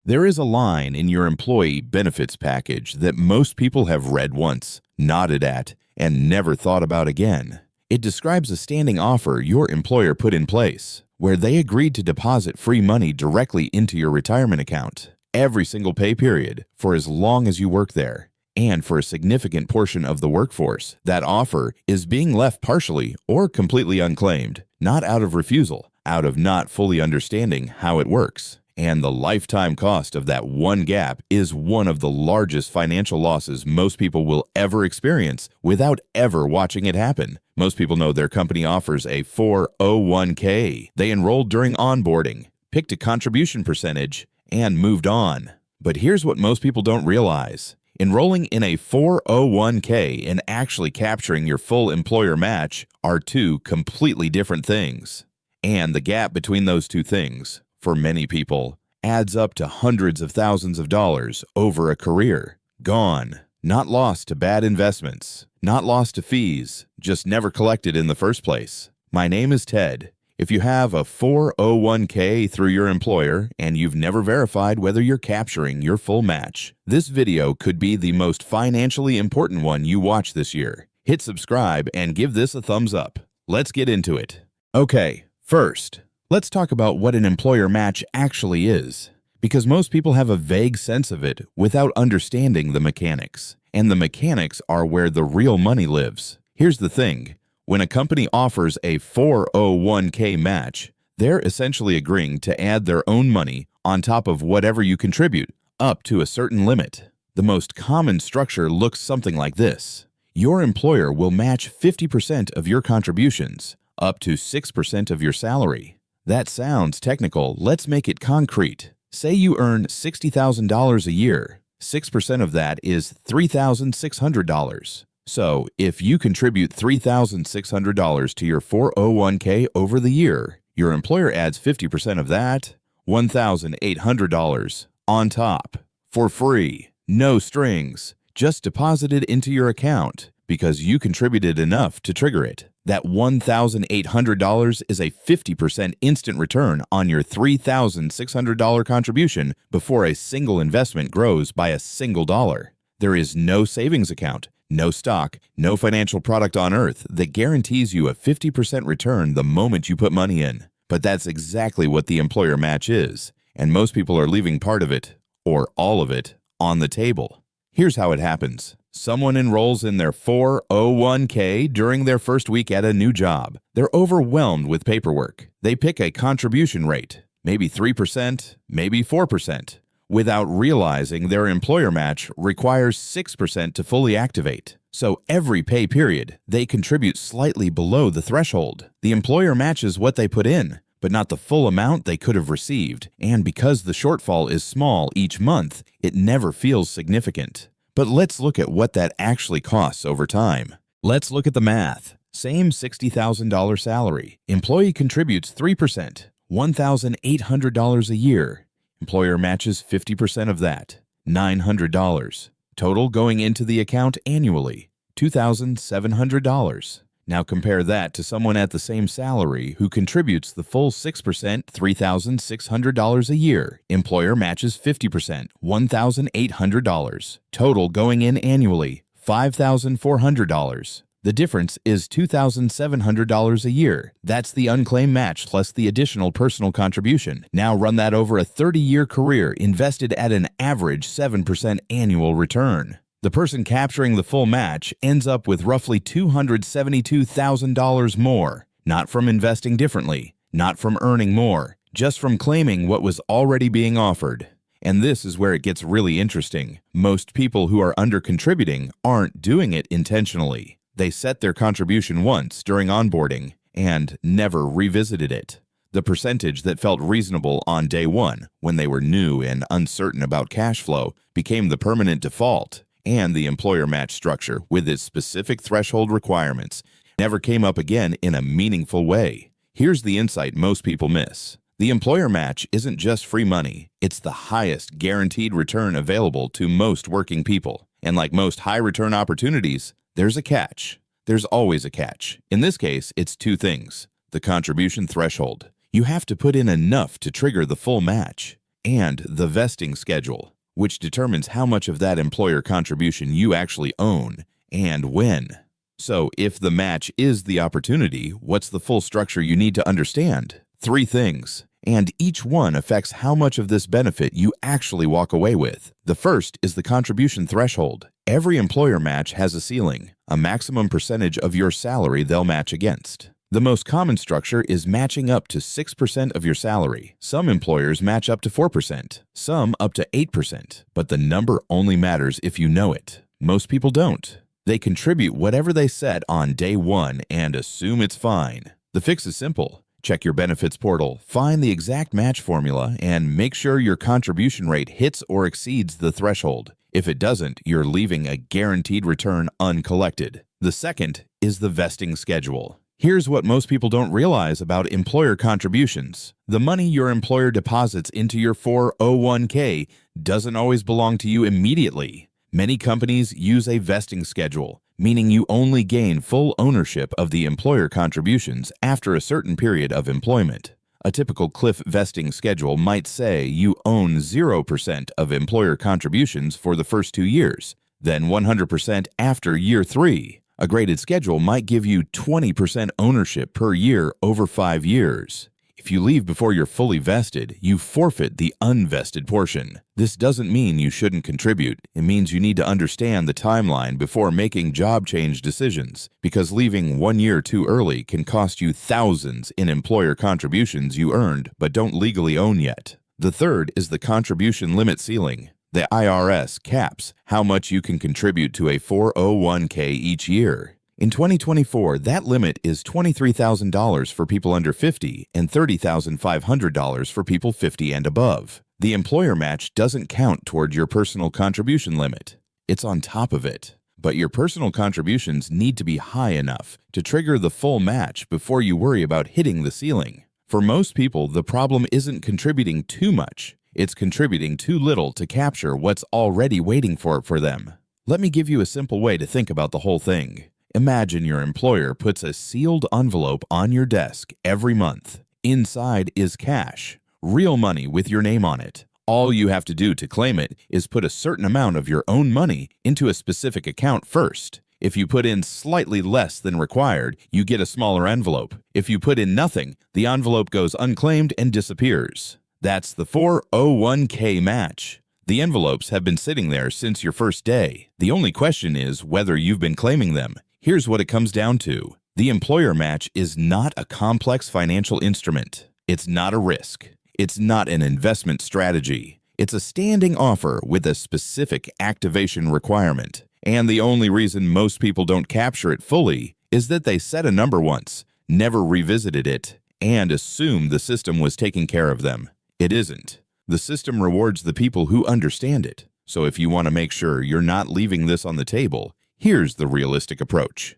There is a line in your employee benefits package that most people have read once, nodded at, and never thought about again. It describes a standing offer your employer put in place, where they agreed to deposit free money directly into your retirement account, every single pay period, for as long as you work there. And for a significant portion of the workforce, that offer is being left partially or completely unclaimed, not out of refusal, out of not fully understanding how it works. And the lifetime cost of that one gap is one of the largest financial losses most people will ever experience without ever watching it happen. Most people know their company offers a 401k. They enrolled during onboarding, picked a contribution percentage, and moved on. But here's what most people don't realize. Enrolling in a 401k and actually capturing your full employer match are two completely different things. And the gap between those two things, for many people, adds up to hundreds of thousands of dollars over a career. Gone. Not lost to bad investments. Not lost to fees, just never collected in the first place. My name is Ted. If you have a 401k through your employer and you've never verified whether you're capturing your full match, this video could be the most financially important one you watch this year. Hit subscribe and give this a thumbs up. Let's get into it. Okay, first, let's talk about what an employer match actually is, because most people have a vague sense of it without understanding the mechanics. And the mechanics are where the real money lives. Here's the thing. When a company offers a 401k match, they're essentially agreeing to add their own money on top of whatever you contribute, up to a certain limit. The most common structure looks something like this. Your employer will match 50% of your contributions, up to 6% of your salary. That sounds technical. Let's make it concrete. Say you earn $60,000 a year. 6% of that is $3,600. So, if you contribute $3,600 to your 401k over the year, your employer adds 50% of that, $1,800, on top, for free, no strings, just deposited into your account because you contributed enough to trigger it. That $1,800 is a 50% instant return on your $3,600 contribution before a single investment grows by a single dollar. There is no savings account, no stock, no financial product on earth that guarantees you a 50% return the moment you put money in. But that's exactly what the employer match is, and most people are leaving part of it, or all of it, on the table. Here's how it happens. Someone enrolls in their 401k during their first week at a new job. They're overwhelmed with paperwork. They pick a contribution rate, maybe 3%, maybe 4%. Without realizing their employer match requires 6% to fully activate. So every pay period, they contribute slightly below the threshold. The employer matches what they put in, but not the full amount they could have received. And because the shortfall is small each month, it never feels significant. But let's look at what that actually costs over time. Let's look at the math. Same $60,000 salary. Employee contributes 3%, $1,800 a year. Employer matches 50% of that, $900. Total going into the account annually, $2,700. Now compare that to someone at the same salary who contributes the full 6%, $3,600 a year. Employer matches 50%, $1,800. Total going in annually, $5,400. The difference is $2,700 a year. That's the unclaimed match plus the additional personal contribution. Now run that over a 30-year career invested at an average 7% annual return. The person capturing the full match ends up with roughly $272,000 more, not from investing differently, not from earning more, just from claiming what was already being offered. And this is where it gets really interesting. Most people who are under-contributing aren't doing it intentionally. They set their contribution once during onboarding and never revisited it. The percentage that felt reasonable on day one, when they were new and uncertain about cash flow, became the permanent default, and the employer match structure, with its specific threshold requirements, never came up again in a meaningful way. Here's the insight most people miss. The employer match isn't just free money, it's the highest guaranteed return available to most working people. And like most high-return opportunities, there's a catch. There's always a catch. In this case, it's two things. The contribution threshold. You have to put in enough to trigger the full match. and the vesting schedule, which determines how much of that employer contribution you actually own and when. So if the match is the opportunity, what's the full structure you need to understand? 3 things, and each one affects how much of this benefit you actually walk away with. The first is the contribution threshold. Every employer match has a ceiling, a maximum percentage of your salary they'll match against. The most common structure is matching up to 6% of your salary. Some employers match up to 4%, some up to 8%, but the number only matters if you know it. Most people don't. They contribute whatever they set on day 1 and assume it's fine. The fix is simple. Check your benefits portal, find the exact match formula, and make sure your contribution rate hits or exceeds the threshold. If it doesn't, you're leaving a guaranteed return uncollected. The second is the vesting schedule. Here's what most people don't realize about employer contributions. The money your employer deposits into your 401k doesn't always belong to you immediately. Many companies use a vesting schedule, meaning you only gain full ownership of the employer contributions after a certain period of employment. A typical cliff vesting schedule might say you own 0% of employer contributions for the first 2 years, then 100% after year 3. A graded schedule might give you 20% ownership per year over 5 years. If you leave before you're fully vested, you forfeit the unvested portion. This doesn't mean you shouldn't contribute. It means you need to understand the timeline before making job change decisions, because leaving 1 year too early can cost you thousands in employer contributions you earned but don't legally own yet. The third is the contribution limit ceiling. The IRS caps how much you can contribute to a 401k each year. In 2024, that limit is $23,000 for people under 50 and $30,500 for people 50 and above. The employer match doesn't count toward your personal contribution limit. It's on top of it. But your personal contributions need to be high enough to trigger the full match before you worry about hitting the ceiling. For most people, the problem isn't contributing too much. It's contributing too little to capture what's already waiting for them. Let me give you a simple way to think about the whole thing. Imagine your employer puts a sealed envelope on your desk every month. Inside is cash, real money with your name on it. All you have to do to claim it is put a certain amount of your own money into a specific account first. If you put in slightly less than required, you get a smaller envelope. If you put in nothing, the envelope goes unclaimed and disappears. That's the 401k match. The envelopes have been sitting there since your first day. The only question is whether you've been claiming them. Here's what it comes down to. The employer match is not a complex financial instrument. It's not a risk. It's not an investment strategy. It's a standing offer with a specific activation requirement. And the only reason most people don't capture it fully is that they set a number once, never revisited it, and assumed the system was taking care of them. It isn't. The system rewards the people who understand it. So if you want to make sure you're not leaving this on the table, here's the realistic approach.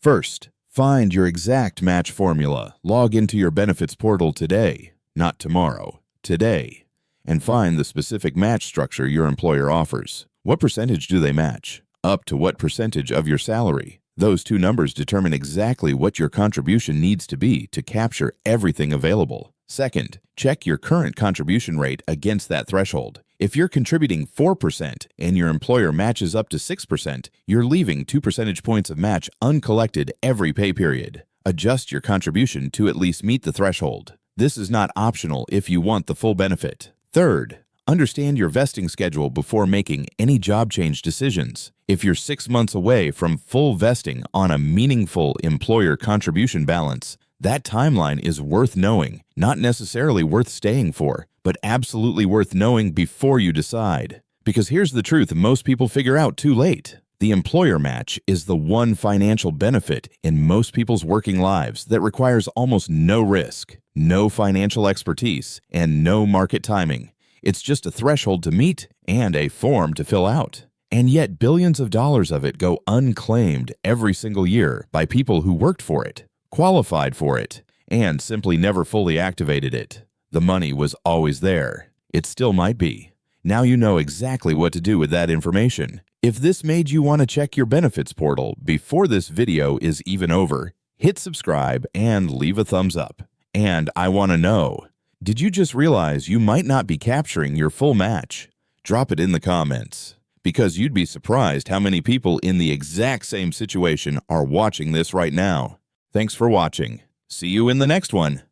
First, find your exact match formula. Log into your benefits portal today, not tomorrow, today, and find the specific match structure your employer offers. What percentage do they match? Up to what percentage of your salary? Those 2 numbers determine exactly what your contribution needs to be to capture everything available. Second, check your current contribution rate against that threshold. If you're contributing 4% and your employer matches up to 6%, you're leaving 2 percentage points of match uncollected every pay period. Adjust your contribution to at least meet the threshold. This is not optional if you want the full benefit. Third, understand your vesting schedule before making any job change decisions. If you're 6 months away from full vesting on a meaningful employer contribution balance, that timeline is worth knowing, not necessarily worth staying for, but absolutely worth knowing before you decide. Because here's the truth most people figure out too late. The employer match is the one financial benefit in most people's working lives that requires almost no risk, no financial expertise, and no market timing. It's just a threshold to meet and a form to fill out. And yet billions of dollars of it go unclaimed every single year by people who worked for it, qualified for it, and simply never fully activated it. The money was always there. It still might be. Now you know exactly what to do with that information. If this made you want to check your benefits portal before this video is even over, hit subscribe and leave a thumbs up. And I want to know, Did you just realize you might not be capturing your full match? Drop it in the comments, because you'd be surprised how many people in the exact same situation are watching this right now. Thanks for watching. See you in the next one.